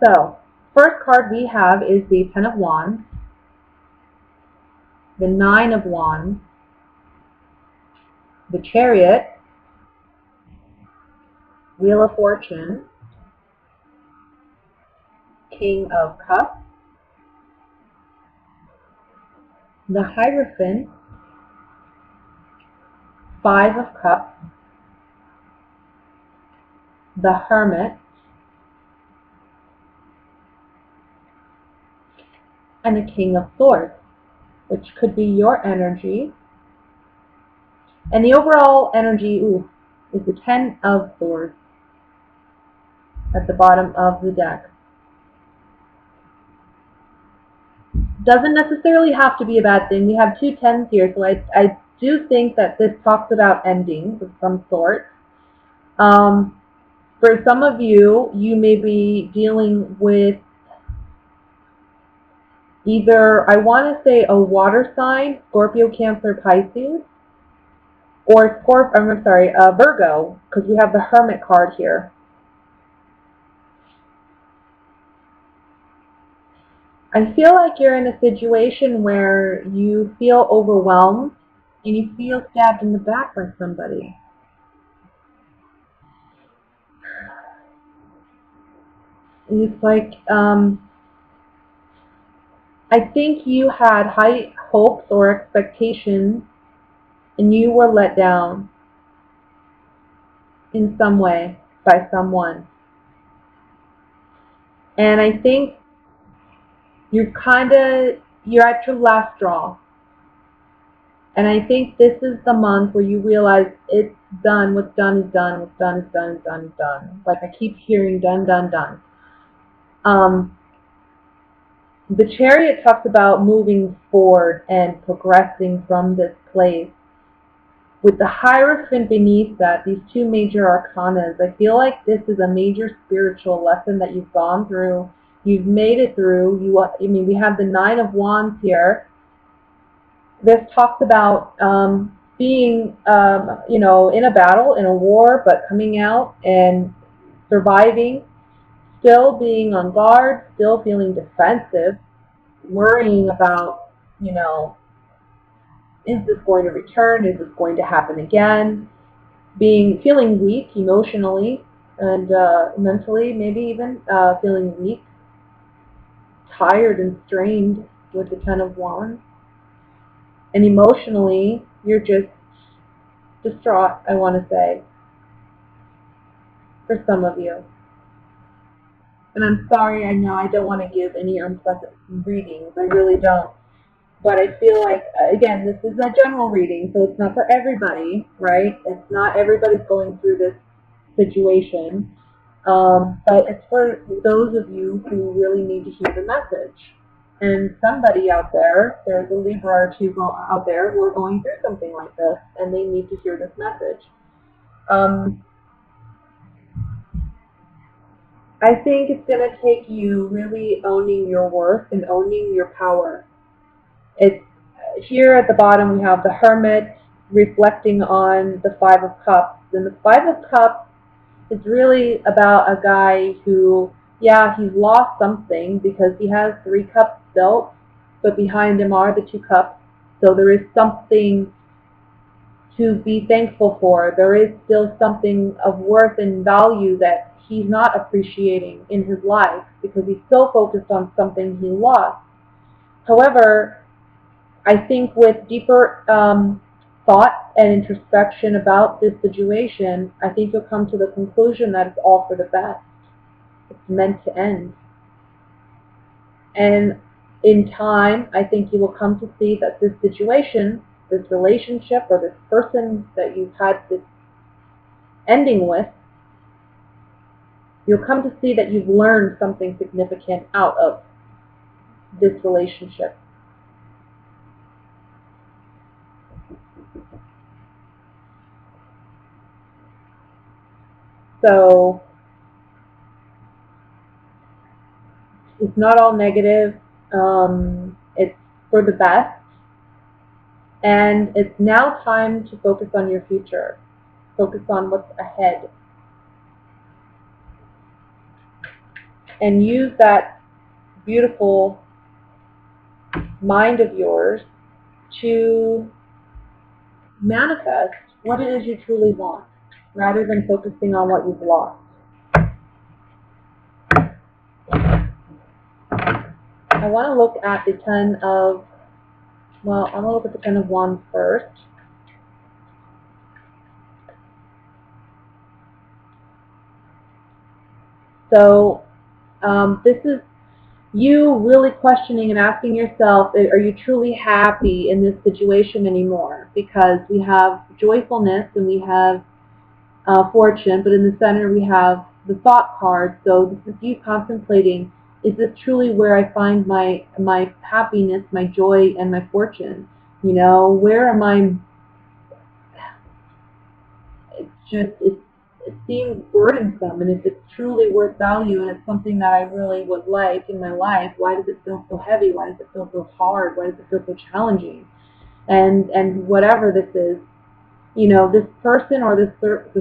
So, first card we have is the Ten of Wands, the Nine of Wands, the Chariot, Wheel of Fortune, King of Cups, the Hierophant, Five of Cups, the Hermit, and the King of Swords, which could be your energy. And the overall energy is the Ten of Swords at the bottom of the deck. Doesn't necessarily have to be a bad thing. We have two tens here, so I do think that this talks about endings of some sort. For some of you, you may be dealing with either, I want to say, a water sign, Scorpio, Cancer, Pisces, or Virgo, because we have the Hermit card here. I feel like you're in a situation where you feel overwhelmed and you feel stabbed in the back by somebody. It's like, I think you had high hopes or expectations and you were let down in some way by someone. And I think you're at your last straw. And I think this is the month where you realize it's done. What's done is done. What's done is done is done is done. Like I keep hearing done, done, done. The Chariot talks about moving forward and progressing from this place. With the Hierophant beneath that, these two major arcanas, I feel like this is a major spiritual lesson that you've gone through. You've made it through. We have the Nine of Wands here. This talks about being, in a battle, in a war, but coming out and surviving, still being on guard, still feeling defensive, worrying about, is this going to return? Is this going to happen again? Feeling weak emotionally and mentally, maybe even feeling weak, tired and strained with the Ten of Wands. And emotionally, you're just distraught, I want to say, for some of you. And I'm sorry, I know I don't want to give any unpleasant readings. I really don't. But I feel like, again, this is a general reading, so it's not for everybody, right? It's not everybody's going through this situation. But it's for those of you who really need to hear the message. And somebody out there's a Libra or two out there who are going through something like this, and they need to hear this message. I think it's going to take you really owning your worth and owning your power. It's here at the bottom we have the Hermit reflecting on the Five of Cups. And the Five of Cups is really about a guy who, he's lost something because he has 3 cups still, but behind him are the 2 cups. So there is something to be thankful for. There is still something of worth and value that he's not appreciating in his life because he's so focused on something he lost. However, I think with deeper thought and introspection about this situation, I think you'll come to the conclusion that it's all for the best. It's meant to end. And in time, I think you will come to see that this situation, this relationship, or this person that you've had this ending with, you'll come to see that you've learned something significant out of this relationship. So it's not all negative. It's for the best. And it's now time to focus on your future. Focus on what's ahead. and use that beautiful mind of yours to manifest what it is you truly want, rather than focusing on what you've lost. I want to look at the Ten of, well, I want to look at the Ten of Wands first. So this is you really questioning and asking yourself, are you truly happy in this situation anymore? Because we have joyfulness and we have fortune, but in the center we have the thought card. So this is you contemplating, is this truly where I find my happiness, my joy, and my fortune? You know, where am I? It's just, it seems burdensome, and if it's truly worth value and it's something that I really would like in my life, why does it feel so heavy? Why does it feel so hard? Why does it feel so challenging? And whatever this is, you know, this person or the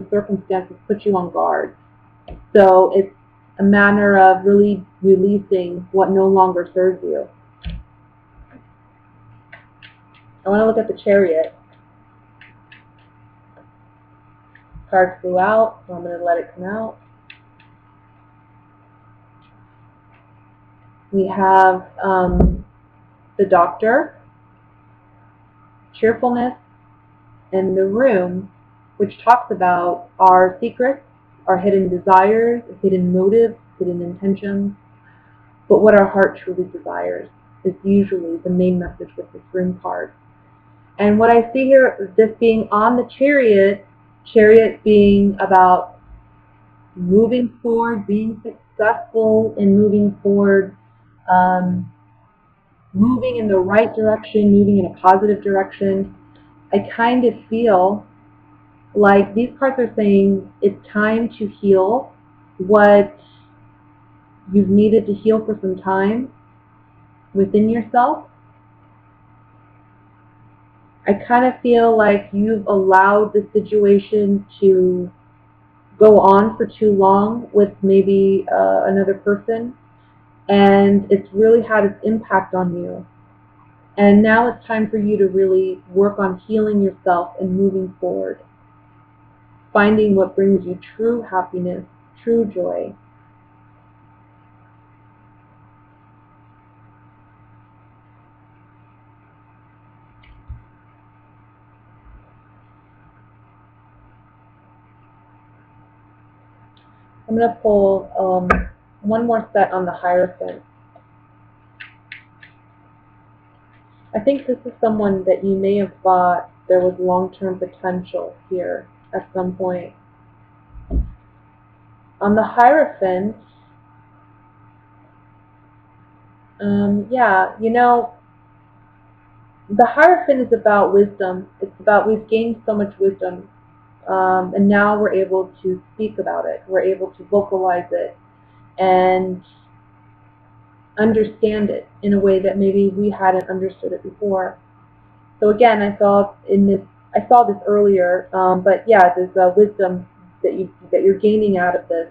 circumstances put you on guard. So it's a matter of really releasing what no longer serves you. I want to look at the Chariot. Cards flew out, so I'm going to let it come out. We have the Doctor, cheerfulness, and the Room, which talks about our secrets, our hidden desires, hidden motives, hidden intentions. But what our heart truly desires is usually the main message with this Room card. And what I see here, this being on the Chariot being about moving forward, being successful in moving forward, moving in the right direction, moving in a positive direction. I kind of feel like these cards are saying it's time to heal what you've needed to heal for some time within yourself. I kind of feel like you've allowed the situation to go on for too long with maybe another person, and it's really had its impact on you. And now it's time for you to really work on healing yourself and moving forward, finding what brings you true happiness, true joy. I'm going to pull one more set on the Hierophant. I think this is someone that you may have thought there was long-term potential here at some point. On the Hierophant, yeah, you know, the Hierophant is about wisdom. It's about we've gained so much wisdom, and now we're able to speak about it. We're able to vocalize it and understand it in a way that maybe we hadn't understood it before. So again, I saw this earlier, but yeah, there's wisdom that you're gaining out of this,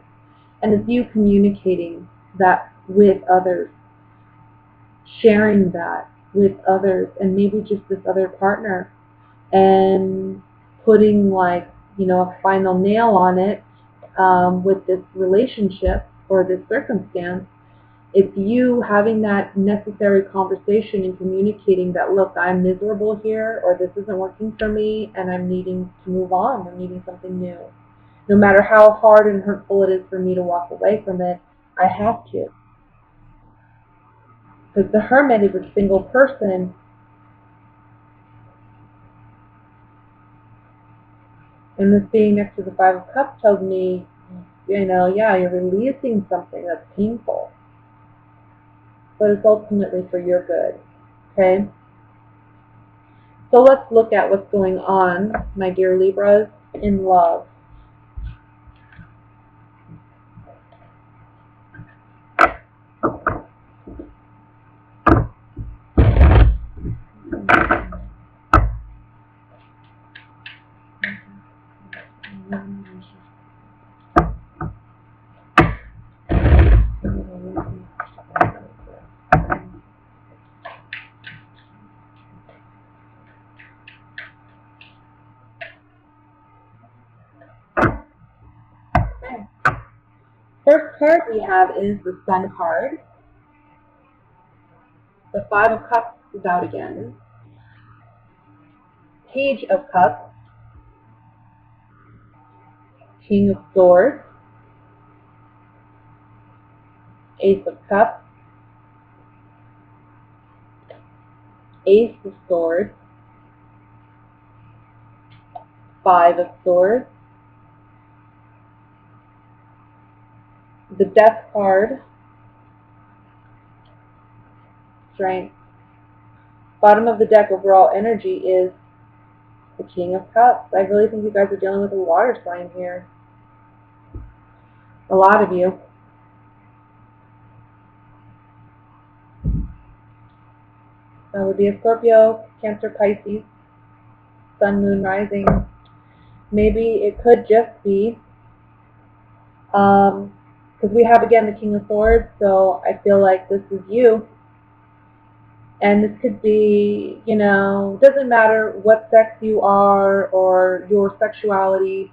and it's you communicating that with others, sharing that with others, and maybe just this other partner, and putting, like, you know, a final nail on it with this relationship or this circumstance. It's you having that necessary conversation and communicating that, look, I'm miserable here, or this isn't working for me, and I'm needing to move on. I'm needing something new. No matter how hard and hurtful it is for me to walk away from it, I have to. Because the Hermit is a single person. And this being next to the Five of Cups tells me, you know, yeah, you're releasing something that's painful. But it's ultimately for your good. Okay? So let's look at what's going on, my dear Libras, in love. card we have is the Sun card. The Five of Cups is out again. Page of Cups. King of Swords. Ace of Cups. Ace of Swords. Five of Swords. The Death card. Strength. Bottom of the deck overall energy is the King of Cups. I really think you guys are dealing with a water sign here. A lot of you. That would be a Scorpio, Cancer, Pisces, Sun, Moon, Rising. Maybe it could just be, because we have again the King of Swords, so I feel like this is you. And this could be, you know, doesn't matter what sex you are or your sexuality.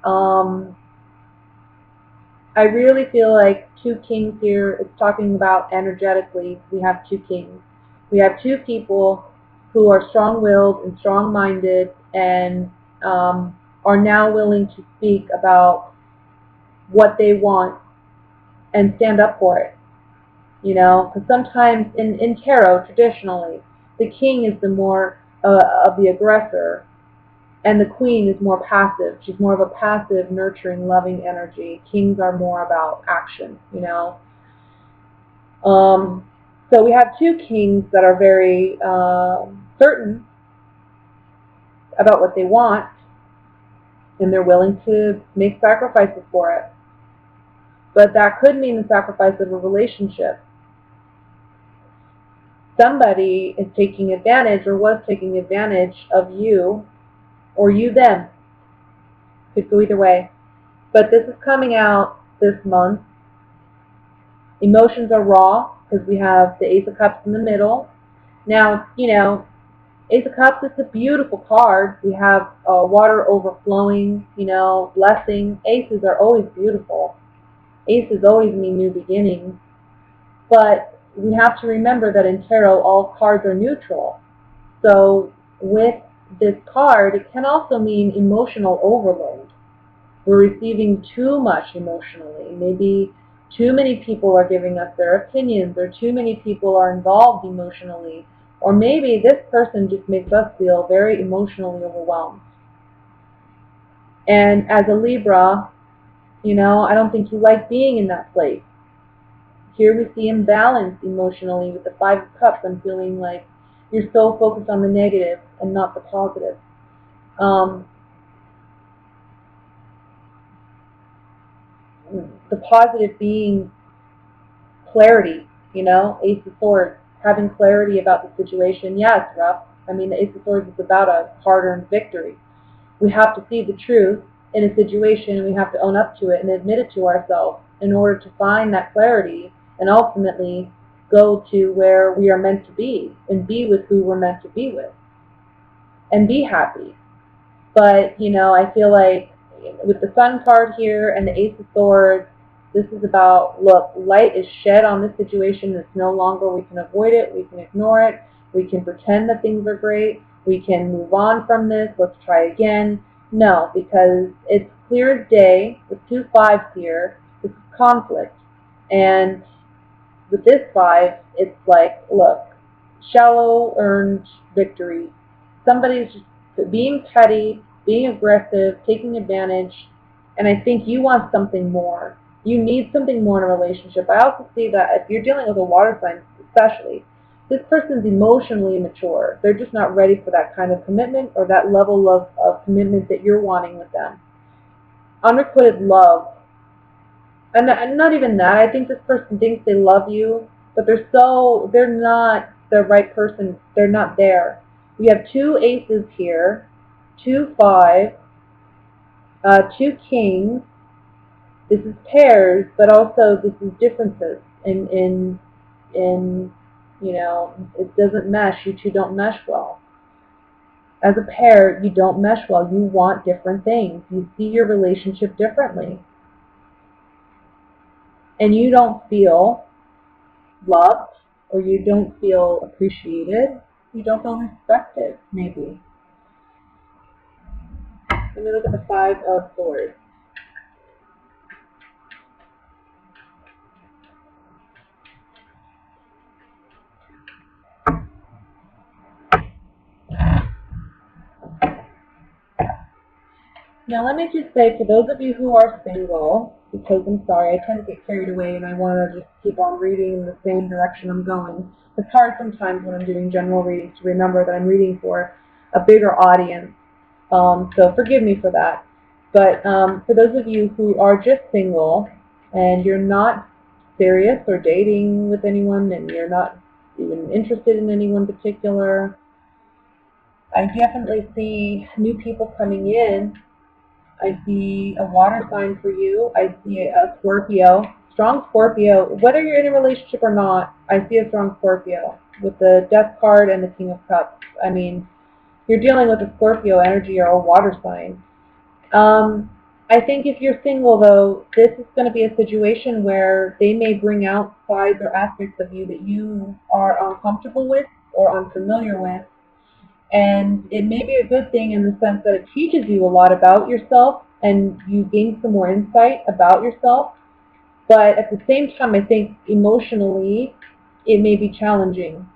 I really feel like two kings here, it's talking about energetically, we have two kings. We have two people who are strong-willed and strong-minded and are now willing to speak about what they want and stand up for it. You know, because sometimes in tarot, traditionally, the king is the more of the aggressor, and the queen is more passive. She's more of a passive, nurturing, loving energy. Kings are more about action, you know. So we have two kings that are very certain about what they want, and they're willing to make sacrifices for it. But that could mean the sacrifice of a relationship. Somebody is taking advantage or was taking advantage of you, or you them. Could go either way. But this is coming out this month. Emotions are raw because we have the Ace of Cups in the middle. Now, you know, Ace of Cups is a beautiful card. We have water overflowing, you know, blessing. Aces are always beautiful. Aces always mean new beginnings. But we have to remember that in tarot, all cards are neutral. So with this card, it can also mean emotional overload. We're receiving too much emotionally. Maybe too many people are giving us their opinions, or too many people are involved emotionally. Or maybe this person just makes us feel very emotionally overwhelmed. And as a Libra, you know, I don't think you like being in that place. Here we see imbalance emotionally with the Five of Cups. I'm feeling like you're so focused on the negative and not the positive. The positive being clarity, you know, Ace of Swords, having clarity about the situation. Yeah, it's rough. I mean, the Ace of Swords is about a hard-earned victory. We have to see the truth in a situation, and we have to own up to it and admit it to ourselves in order to find that clarity and ultimately go to where we are meant to be and be with who we're meant to be with and be happy. But, you know, I feel like with the Sun card here and the Ace of Swords, this is about, look, light is shed on this situation. It's no longer, we can avoid it, we can ignore it, we can pretend that things are great, we can move on from this, let's try again. No, because it's clear as day, with two fives here, this is conflict. And with this five, it's like, look, shallow earned victory. Somebody's just being petty, being aggressive, taking advantage, and I think you want something more. You need something more in a relationship. I also see that if you're dealing with a water sign, especially, this person's emotionally immature. They're just not ready for that kind of commitment or that level of commitment that you're wanting with them. Unrequited love. And not even that. I think this person thinks they love you, but they're not the right person. They're not there. We have two aces here, two fives, two kings. This is pairs, but also this is differences in you know, it doesn't mesh. You two don't mesh well. As a pair, you don't mesh well. You want different things. You see your relationship differently. and you don't feel loved, or you don't feel appreciated, you don't feel respected, maybe. Let me look at the Five of Swords. Now let me just say, for those of you who are single, because I'm sorry, I tend to get carried away and I want to just keep on reading in the same direction I'm going. It's hard sometimes when I'm doing general readings to remember that I'm reading for a bigger audience. So forgive me for that. But for those of you who are just single and you're not serious or dating with anyone and you're not even interested in anyone particular, I definitely see new people coming in. I see a water sign for you. I see a Scorpio, strong Scorpio. Whether you're in a relationship or not, I see a strong Scorpio with the Death card and the King of Cups. I mean, you're dealing with a Scorpio energy or a water sign. I think if you're single, though, this is going to be a situation where they may bring out sides or aspects of you that you are uncomfortable with or unfamiliar with. And it may be a good thing in the sense that it teaches you a lot about yourself and you gain some more insight about yourself. But at the same time, I think emotionally, it may be challenging.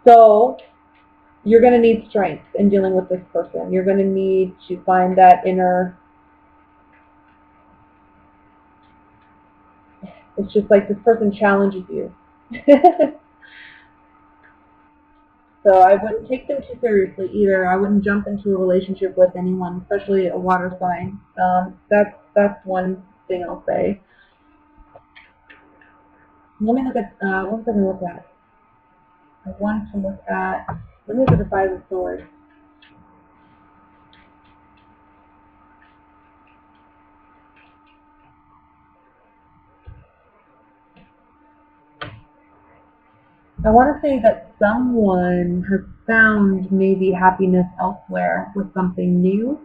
So you're going to need strength in dealing with this person. You're going to need to find that inner... It's just like this person challenges you. So I wouldn't take them too seriously either. I wouldn't jump into a relationship with anyone, especially a water sign. That's one thing I'll say. Let me look at, what was I going to look at? I want to look at, let me look at the Five of Swords. I want to say that someone has found maybe happiness elsewhere with something new.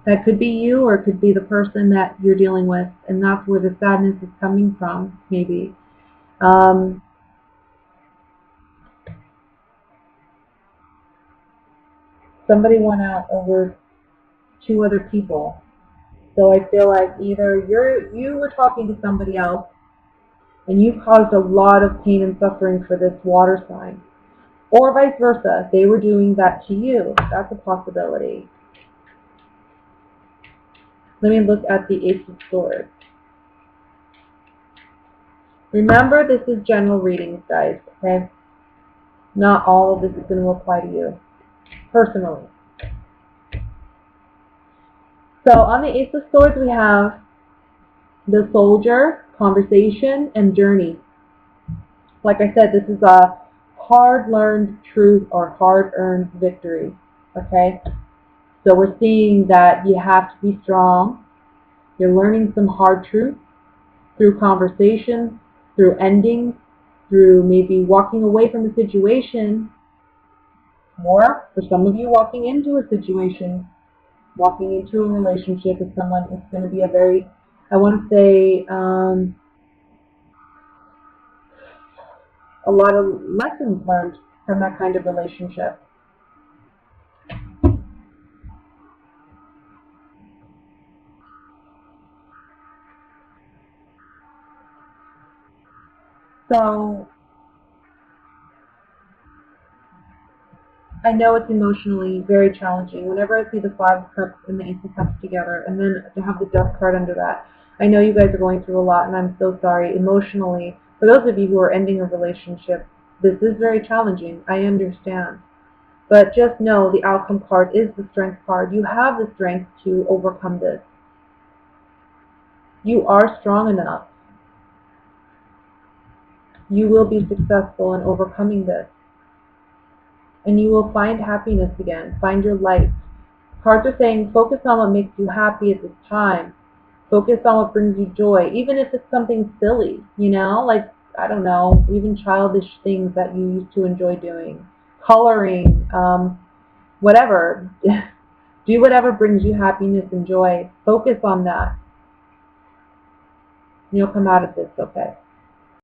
That could be you, or it could be the person that you're dealing with, and that's where the sadness is coming from, maybe. Somebody went out over two other people. So I feel like either you were talking to somebody else and you caused a lot of pain and suffering for this water sign. Or vice versa, they were doing that to you. That's a possibility. Let me look at the Ace of Swords. Remember, this is general readings, guys, okay? Not all of this is going to apply to you personally. So on the Ace of Swords, we have the Soldier, Conversation, and Journey. Like I said, this is a hard-learned truth or hard-earned victory, okay? So we're seeing that you have to be strong. You're learning some hard truths through conversations, through endings, through maybe walking away from the situation, or for some of you, walking into a situation, walking into a relationship with someone. It's going to be a very, I want to say, a lot of lessons learned from that kind of relationship. So I know it's emotionally very challenging. Whenever I see the Five of Cups and the Ace of Cups together, and then to have the Death card under that, I know you guys are going through a lot, and I'm so sorry. Emotionally, for those of you who are ending a relationship, this is very challenging. I understand. But just know the outcome card is the Strength card. You have the strength to overcome this. You are strong enough. You will be successful in overcoming this. And you will find happiness again. Find your light. Cards are saying focus on what makes you happy at this time. Focus on what brings you joy, even if it's something silly, you know, like, I don't know, even childish things that you used to enjoy doing. Coloring, whatever. Do whatever brings you happiness and joy. Focus on that. You'll come out of this okay.